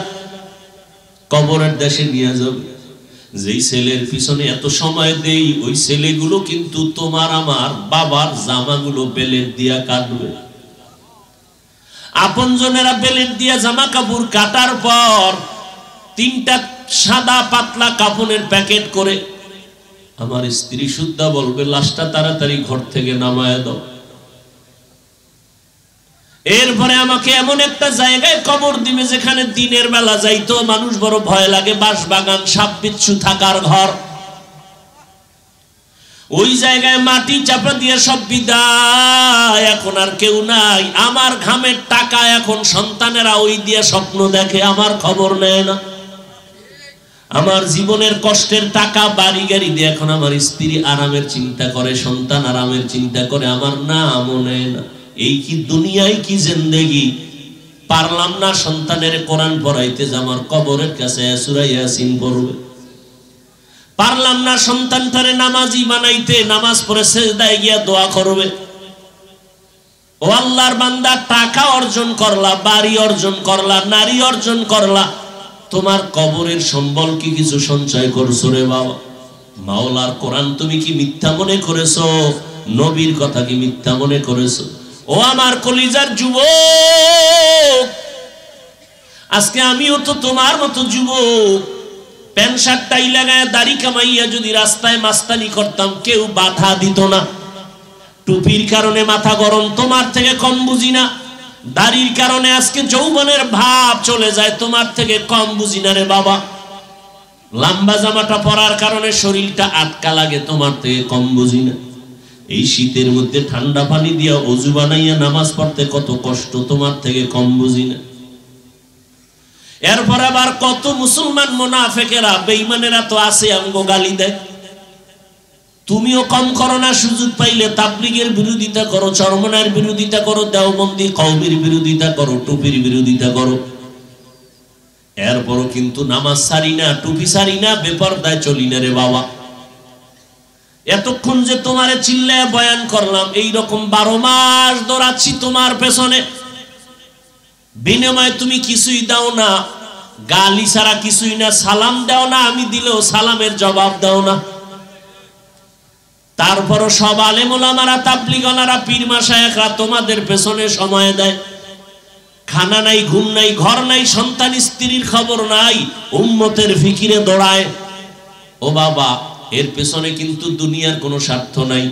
কবরের দেশে নিয়ে যাবে। যেই ছেলের পিছনে এত সময় দেই, ওই ছেলেগুলো কিন্তু তোমার আমার বাবার জামাগুলো বেলেট দিয়া কাটবে। আপনজনেরা বেলেট দিয়া জামা কাপড় কাটার পর 3টা সাদা পাতলা কাপড়ের প্যাকেট করে আমার স্ত্রী সুদ্ধা বলবে লাশটা তাড়াতাড়ি ঘর থেকে নামায় দাও। এরপরে আমাকে এমন একটা জায়গায় কবর দিবে যেখানে দিনের বেলা যাইতো মানুষ বড় ভয় লাগে, বাঁশবাগান, সাপ বিচ্ছু থাকার ঘর। ওই জায়গায় মাটি চাপা দিয়ে সব বিদায়, এখন আর কেউ নাই। আমার ঘামের টাকা এখন সন্তানেরা ওই দিয়ে স্বপ্ন দেখে, আমার খবর নেয় না। আমার জীবনের কষ্টের টাকা বাড়ি গাড়ি দিয়ে এখন আমার স্ত্রী আরামের চিন্তা করে, সন্তান আরামের চিন্তা করে, আমার নামও নেয় না। এই কি দুনিয়ায় কি জিন্দেগি। পারলাম না সন্তানের কোরআন পড়াইতে, যে আমার কবরের কাছে সূরা ইয়াসিন পড়বে। পারলাম না সন্তানটারে নামাজি বানাইতে, নামাজ পড়ে সিজদায় গিয়া দোয়া করবে। ও আল্লাহর বান্দা, টাকা অর্জন করলা, বাড়ি অর্জন করলা, নারী অর্জন করলা, তোমার কবরের সম্বল কি কিছু সঞ্চয় করছো রে বাবা? মাওলার কোরআন তুমি কি মিথ্যা মনে করেছো? নবীর কথা কি মিথ্যা মনে করেছো? ও আমার কলিজার যুবক, আজকে আমিও তো তোমার মতো যুবক। প্যান্ট শার্ট টাই লাগায় দাড়ি কামাইয়া যদি রাস্তায় মাস্তানি করতাম, কেউ বাধা দিত না। টুপির কারণে মাথা গরম, তোমার থেকে কম বুঝি না। দাড়ির কারণে আজকে যৌবনের ভাব চলে যায়, তোমার থেকে কম বুঝি না রে বাবা। লম্বা জামাটা পরার কারণে শরীরটা আটকা লাগে, তোমার থেকে কম বুঝি না। এই শীতের মধ্যে ঠান্ডা পানি দিয়া ওযু বানাইয়া নামাজ পড়তে কত কষ্ট, তোমার থেকে কম বুঝি না। এরপর আবার কত মুসলমান মুনাফিকেরা, বেঈমানেরা তো আছে, আমগো গালি দেয়। তুমিও কম করো না, সুযোগ পাইলে তাবলীগের বিরোধিতা করো, চরমনার বিরোধিতা করো, দেওবন্দি কওমের বিরোধিতা করো, টুপির বিরোধিতা করো। এরপরও কিন্তু নামাজ ছাড়ি না, টুপি ছাড়ি না, বেপরদায় চলি না রে বাবা। এতক্ষণ যে তোমারে চিল্লায় বয়ান করলাম, এই রকম 12 মাস দৌড়াচ্ছি তোমার পেছনে, বিনিময়ে তুমি কিছুই দাও না, গালি ছাড়া কিছুই না, সালাম দাও না, আমি দিলেও সালামের জবাব দাও না। তারপরও সব আলেম ওলামারা, তাবলীগওয়ালারা, পীর মাশায়েখরা তোমাদের পেছনে সময় দেয়। খানা নাই, ঘুম নাই, ঘর নাই, সন্তান স্ত্রীর খবর নাই, উম্মতের ফিকিরে দৌড়ায়। ও বাবা, এর পেছনে কিন্তু দুনিয়ার কোনো স্বার্থ নাই।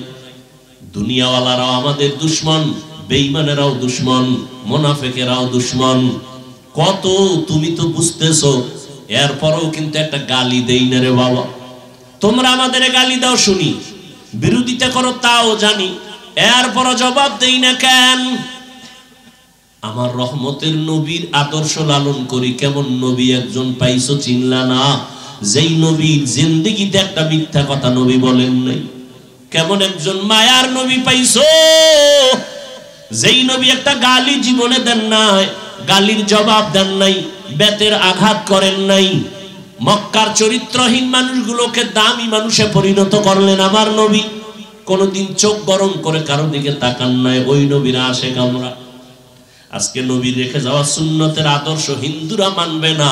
দুনিয়াওয়ালারাও আমাদের দুশমন, বেঈমানেরাও দুশমন, মুনাফিকেরাও দুশমন। কত তুমি তো বুঝতেছো, এরপরও কিন্তু একটা গালি দেই না রে বাবা। তোমরা আমাদের গালি দাও শুনি, বিরোধিতা করো তাও জানি, এরপরও জবাব দেই না কেন? আমার রহমতের নবীর আদর্শ লালন করি। কেমন নবী একজন পাইছো চিনলা না, যেই নবীর জিন্দেগিতে একটা মিথ্যা কথা নবী বলেন নাই। কেমন একজন মায়ার নবী পাইছো, যেই নবী একটা গালি জীবনে দেন নাই, গালির জবাব দেন নাই, বেতের আঘাত করেন নাই। মক্কার চরিত্রহীন মানুষগুলোকে দামি মানুষে পরিণত করলেন আমার নবী। কোনদিন চোখ গরম করে কারো দিকে তাকান নাই। ওই নবীর আশেক আমরা। আজকে নবীর রেখে যাওয়া সুন্নতের আদর্শ হিন্দুরা মানবে না।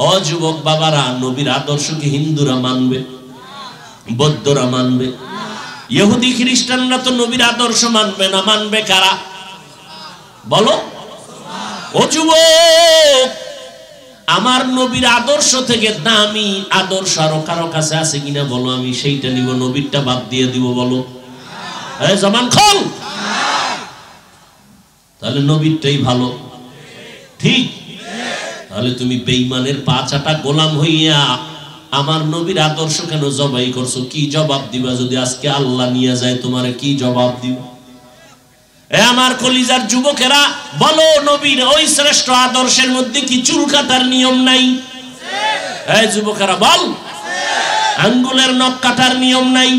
ও যুবক বাবারা, নবীর আদর্শ কি হিন্দুরা মানবে? বৌদ্ধরা মানবে? ইহুদি খ্রিস্টানরা তো নবীর আদর্শ মানবে না। মানবে কারা বলো? ও যুবক, আমার নবীর আদর্শ থেকে দামি আদর্শ আরো কারো কাছে আছে কিনা বলো, আমি সেইটা নিব, নবীরটা বাদ দিয়ে দিব বলো। এই জবান খোল, তাহলে নবীরটাই ভালো, ঠিক? তাহলে তুমি বেঈমানের পা চাটা গোলাম হইয়া আমার নবীর আদর্শ কেন জবাই করছো? কি জবাব দিবা যদি আজকে আল্লাহ নিয়ে যায় তোমারে? কি জবাব দিবা? এ আমার কলিজার যুবকেরা, বলো নবীর ওই শ্রেষ্ঠ আদর্শের মধ্যে কি চুল কাটার নিয়ম নাই? এই যুবকেরা বল, আঙ্গুলের নখ কাটার নিয়ম নাই?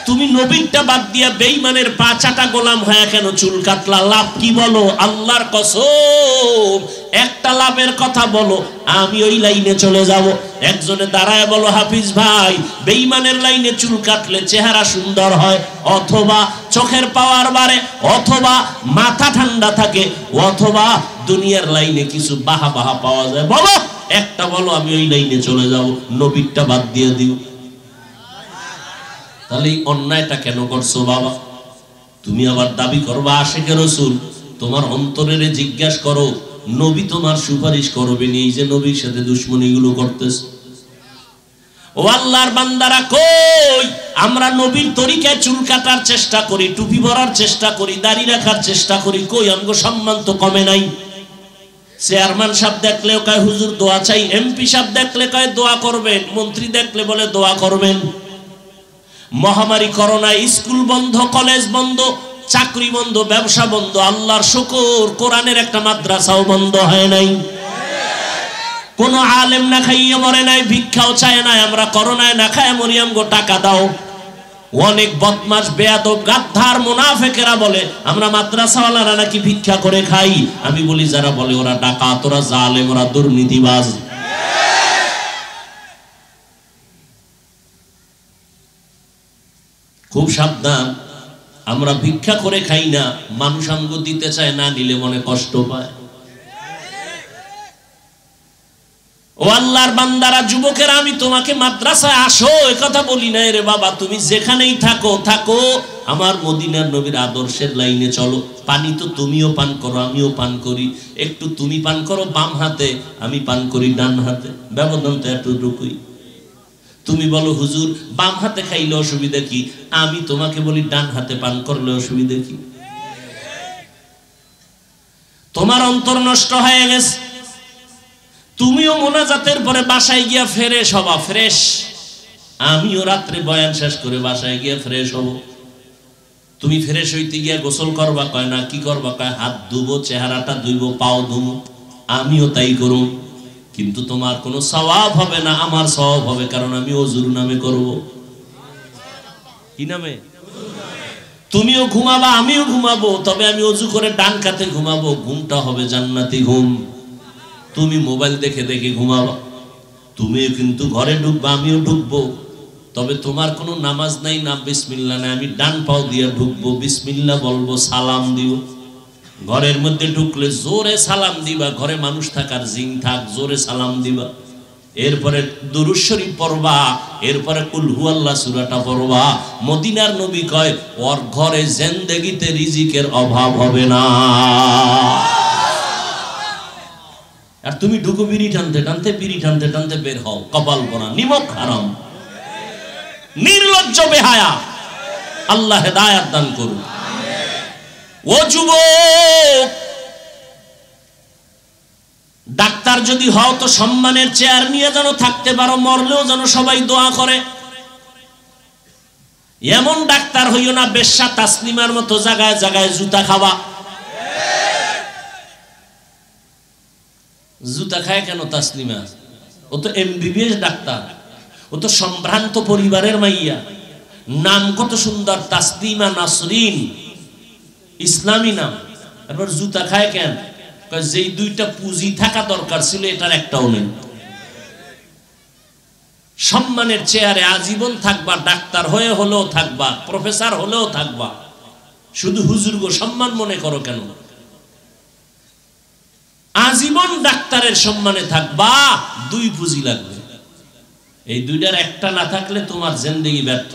তুমি নবীরটা বাদ দিয়া বেঈমানের পা চাটা গোলাম হয়ে কেন চুল কাটলা? লাভ কি বলো? আল্লাহর কসম, একটা লাভের কথা বলো, আমি ওই লাইনে চলে যাব। একজনে দাঁড়ায় বলো, হাফিজ ভাই, বেঈমানের লাইনে চুল কাটলে চেহারা সুন্দর হয়, অথবা চোখের পাওয়ার বাড়ে, অথবা মাথা ঠান্ডা থাকে, অথবা দুনিয়ার লাইনে কিছু বাহা বাহা পাওয়া যায়। বলো একটা, বলো আমি ওই লাইনে চলে যাব, নবীরটা বাদ দিয়ে দিও। তাহলে এই অন্যায়টা কেন করছো বাবা? তুমি আবার দাবি করবা আশিকে রাসূল। তোমার অন্তরের জিজ্ঞাস করো, নবী তোমার সুপারিশ করবে নি? এই যে নবীর সাথে দুশমনি গুলো করতেছ। ও আল্লাহর বান্দারা, কই আমরা নবীর তরিকায় চুল কাটার চেষ্টা করি, টুপি পরার চেষ্টা করি, দাড়ি রাখার চেষ্টা করি, কই আমগো সম্মান তো কমে নাই। চেয়ারম্যান সাহেব দেখলেও কয় হুজুর দোয়া চাই, এমপি সাহেব দেখলে কয় দোয়া করবেন, মন্ত্রী দেখলে বলে দোয়া করবেন। মহামারী করোনায় স্কুল বন্ধ, কলেজ বন্ধ, চাকরি বন্ধ, ব্যবসা বন্ধ। আল্লাহর শুকর, কোরআনের একটা মাদ্রাসাও বন্ধ হয় নাই। কোন আলেম না খাইয়ে মরে নাই, ভিক্ষাও চায় নাই। আমরা করোনায় না খায় মরিয়াম গো টাকা দাও। অনেক বদমাশ বেয়াদব গাদ্দার মুনাফিকেরা বলে আমরা মাদ্রাসাওয়ালারা নাকি ভিক্ষা করে খাই। আমি বলি যারা বলে ওরা ডাকাত, ওরা জালেম, ওরা দুর্নীতিবাজ। খুব সাবধান, আমরা ভিক্ষা করে খাই না, মানুষ আমগো দিতে চায় না, নিলে মনে কষ্ট পায়। ও আল্লাহর বান্দারা, যুবকেরা, আমি তোমাকে মাদ্রাসায় আসো এ কথা বলি না রে বাবা, তুমি যেখানেই থাকো থাকো, আমার মদিনার নবীর আদর্শের লাইনে চলো। পানি তো তুমিও পান করো, আমিও পান করি, একটু তুমি পান করো বাম হাতে, আমি পান করি ডান হাতে, ব্যবধান তো এতটুকুই। তুমি বলো হুজুর বাম হাতে খাইলে অসুবিধা কি, আমি তোমাকে বলি ডান হাতে পান করলে অসুবিধা কি? তোমার অন্তর নষ্ট হয়ে গেছে, তুমিও মোনাজাতের পরে বাসায় গিয়া ফ্রেশ হবা, ফ্রেশ। আমিও রাত্রে বয়ান শেষ করে বাসায় গিয়া ফ্রেশ হব। তুমি ফ্রেশ হইতে গিয়া গোসল করবা, কয় না কি করবা, কয় হাত ধুবো, চেহারাটা ধুইবো, পাও ধুবো, আমিও তাই করুন। কিন্তু তোমার কোনো সওয়াব হবে না, আমার সওয়াব হবে, কারণ আমি ওযুর নামে করব। কি নামে? তুমিও ঘুমাবা, আমিও ঘুমাবো, তবে আমি ওযু করে ডান কাতে ঘুমাবো, ঘুমটা হবে জান্নাতি ঘুম। তুমি মোবাইল দেখে দেখে ঘুমাবা, তুমিও কিন্তু ঘরে ঢুকবা, আমিও ঢুকবো, তবে তোমার কোনো নামাজ নাই, না বিসমিল্লাহ নাই, আমি ডান পাও দিয়ে ঢুকবো, বিসমিল্লাহ বলবো, সালাম দিব। ঘরের মধ্যে ঢুকলে জোরে সালাম দিবা, ঘরে মানুষ থাকার জিন থাক, জোরে সালাম দিবা। এরপরে দুরূদ শরীফ পড়বা, এরপরে কুল হুয়াল্লাহ সূরাটা পড়বা। মদিনার নবী কয় ওর ঘরে জিন্দেগিতে রিজিকের অভাব হবে না। আর তুমি ঢুকো বিড়ি টানতে টানতে, বিড়ি টানতে টানতে বের হও, কপাল পোড়া, নিমক হারাম, নির্লজ্জ বেহায়া। আল্লাহ হেদায়েত দান করুন। ও যুবক, ডাক্তার যদি হও তো সম্মানের চেয়ার নিয়ে যেন থাকতে পারো, মরলেও যেন সবাই দোয়া করে। এমন ডাক্তার হইও না বেশ্যা তাসলিমার মতো জায়গায় জায়গায় জুতা খাওয়া। জুতা খায় কেন তাসলিমা? ও তো এমবিবিএস ডাক্তার, ও তো সম্ভ্রান্ত পরিবারের মাইয়া, নাম কত সুন্দর, তাসলিমা নাসরিন, ইসলামী নাম। এরপর জুতা খায় কেন? যেই দুইটা পুঁজি থাকা দরকার ছিল এটার একটাও নেই। সম্মানের চেয়ারে আজীবন থাকবা, ডাক্তার হয়ে হলেও থাকবা, প্রফেসর হলেও থাকবা, শুধু হুজুর গো সম্মান মনে করো কেন? আজীবন ডাক্তারের সম্মানে থাকবা, দুই পুঁজি লাগবে, এই দুইটার একটা না থাকলে তোমার জিন্দেগি ব্যর্থ।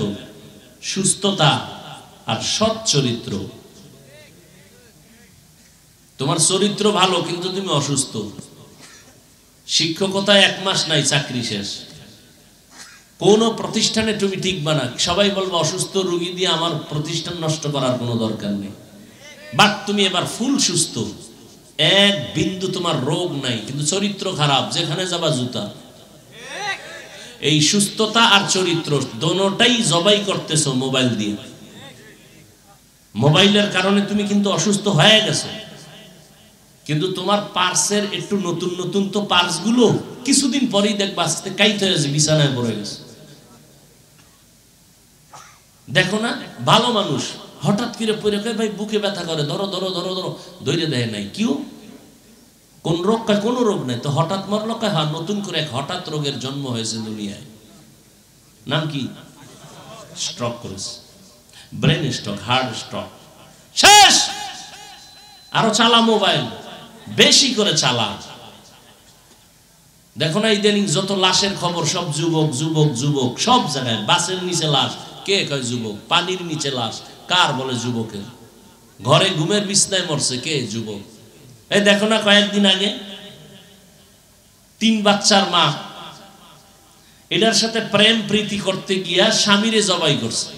সুস্থতা আর সৎ চরিত্র। তোমার চরিত্র ভালো কিন্তু তুমি অসুস্থ, শিক্ষকতায় 1 মাস নাই, চাকরি শেষ। কোন প্রতিষ্ঠানে তুমি টিকবা না, সবাই বলবে অসুস্থ রোগী দিয়ে আমার প্রতিষ্ঠান নষ্ট করার কোনো দরকার নেই। বাট তুমি এবার ফুল সুস্থ, এক বিন্দু তোমার রোগ নাই, কিন্তু চরিত্র খারাপ, যেখানে যাবা জুতা। এই সুস্থতা আর চরিত্র দোনোটাই জবাই করতেছো মোবাইল দিয়ে। মোবাইলের কারণে তুমি কিন্তু অসুস্থ হয়ে গেছো, কিন্তু তোমার পার্সের একটু নতুন নতুন তো পার্স গুলো কিছুদিন পরেই দেখবা আস্তে কাইতে হয়েছে, বিছানায় পড়ে গেছে। দেখো না, ভালো মানুষ হঠাৎ করে পড়ে কয় ভাই বুকে ব্যথা করে, ধরো ধরো ধরো ধরো, ধৈর্য দেয় নাই, কিউ কোন রোগ? কয় কোনো রোগ নাই। তো হঠাৎ মরলো? কয় হ্যাঁ, নতুন করে এক হঠাৎ রোগের জন্ম হয়েছে দুনিয়ায়। নাম কি? স্ট্রোক করেছে, ব্রেন স্ট্রোক, হার্ট স্ট্রোক, শেষ। আরো চালা মোবাইল, বেশি করে চালা। দেখো না ইদানিং যত লাশের খবর, সব যুবক যুবক যুবক, সব জায়গায়। বাসের নিচে লাশ, কে কয় যুবক? পানির নিচে লাশ, কার বলে যুবকের? ঘরে ঘুমের বিছনায় মরছে, কে? যুবক। এই দেখো না কয়েকদিন আগে 3 বাচ্চার মা এটার সাথে প্রেম প্রীতি করতে গিয়া স্বামীরে জবাই করছে।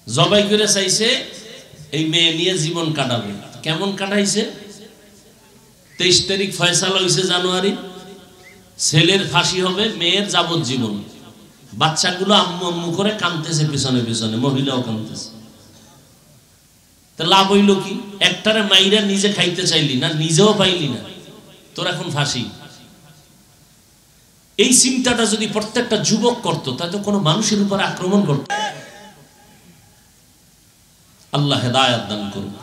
জবাই করে চাইছে এই মেয়ে নিয়ে জীবন কাটাবে। কেমন কাটাইছে? 23 তারিখ ফয়সালা হয়েছে জানুয়ারি, ছেলের ফাঁসি হবে, মেয়ের যাবজ্জীবন। বাচ্চাগুলো আম্মু আম্মু করে কাঁদতেছে পিছনে পিছনে, মহিলাও কাঁদতেছে। তা লাভ হইল কি? একটারে মাইরা নিজে খাইতে চাইলি না, নিজেও পাইলি না, তোর এখন ফাঁসি। এই চিন্তাটা যদি প্রত্যেকটা যুবক করতো তাহলে কোনো মানুষের উপর আক্রমণ করত। আল্লাহ হেদায়েত দান করুন।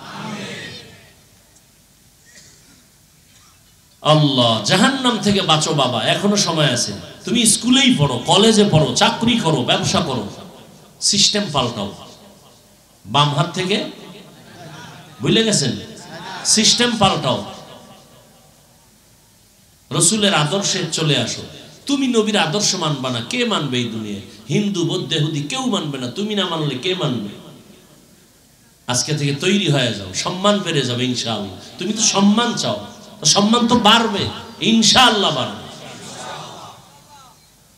আল্লাহ জাহান্নাম থেকে বাঁচো বাবা, এখনো সময় আছে। তুমি স্কুলেই পড়ো, কলেজে পড়ো, চাকরি করো, ব্যবসা করো, সিস্টেম পাল্টাও। বাম হাত থেকে ভুলে গেছেন, সিস্টেম পাল্টাও, রসুলের আদর্শে চলে আসো। তুমি নবীর আদর্শ মানবা না, কে মানবে এই দুনিয়ায়? হিন্দু, বৌদ্ধ, ইহুদি কেউ মানবে না। তুমি না মানলে কে মানবে? আজকে থেকে তৈরি হয়ে যাও, সম্মান বেড়ে যাবে ইনশাআল্লাহ। তুমি তো সম্মান চাও, সম্মান তো বাড়বে ইনশাআল্লাহ, বাড়বে।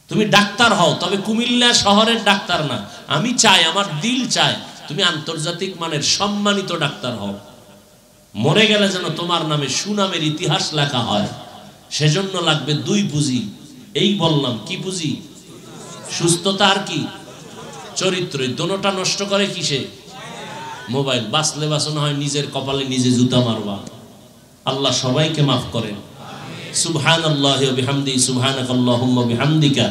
তুমি ডাক্তার হও, তবে কুমিল্লা শহরের ডাক্তার না। আমি চাই, আমার দিল চায় তুমি আন্তর্জাতিক মানের সম্মানিত ডাক্তার হও। মরে গেলে যেন তোমার নামে সুনামের ইতিহাস লেখা হয়। সেজন্য লাগবে দুই পুঁজি। এই বললাম, কি পুঁজি? সুস্থতা আর কি? চরিত্র। দোনোটা নষ্ট করে কিসে? মোবাইল। বাঁচলে বাঁচানো হয় নিজের কপালে নিজে জুতা মারবা। আল্লাহ সবাইকে মাফ করেন। সুবহানাল্লাহি ওয়া বিহামদিহি, সুবহানাকাল্লাহুম্মা ওয়া বিহামদিকা,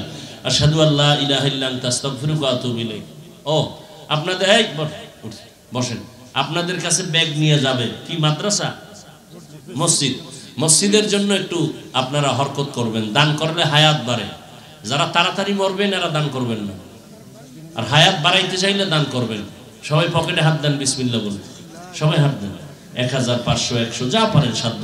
আশহাদু আল্লা ইলাহা ইল্লা আনতা, আস্তাগফিরুকা ওয়া আতুবু ইলাইক। ও আপনাদের, এই বসেন, আপনাদের কাছে ব্যাগ নিয়ে যাবে। কি মাদ্রাসা? মসজিদ। মসজিদের জন্য একটু আপনারা হরকত করবেন। দান করলে হায়াত বাড়ে। যারা তাড়াতাড়ি মরবেন এরা দান করবেন না, আর হায়াত বাড়াইতে চাইলে দান করবেন। সবাই পকেটে হাত দেন, বিসমিল্লাহ বলে সবাই হাত দেন। 1000, 500, 100 যা পারেন সাধ্য।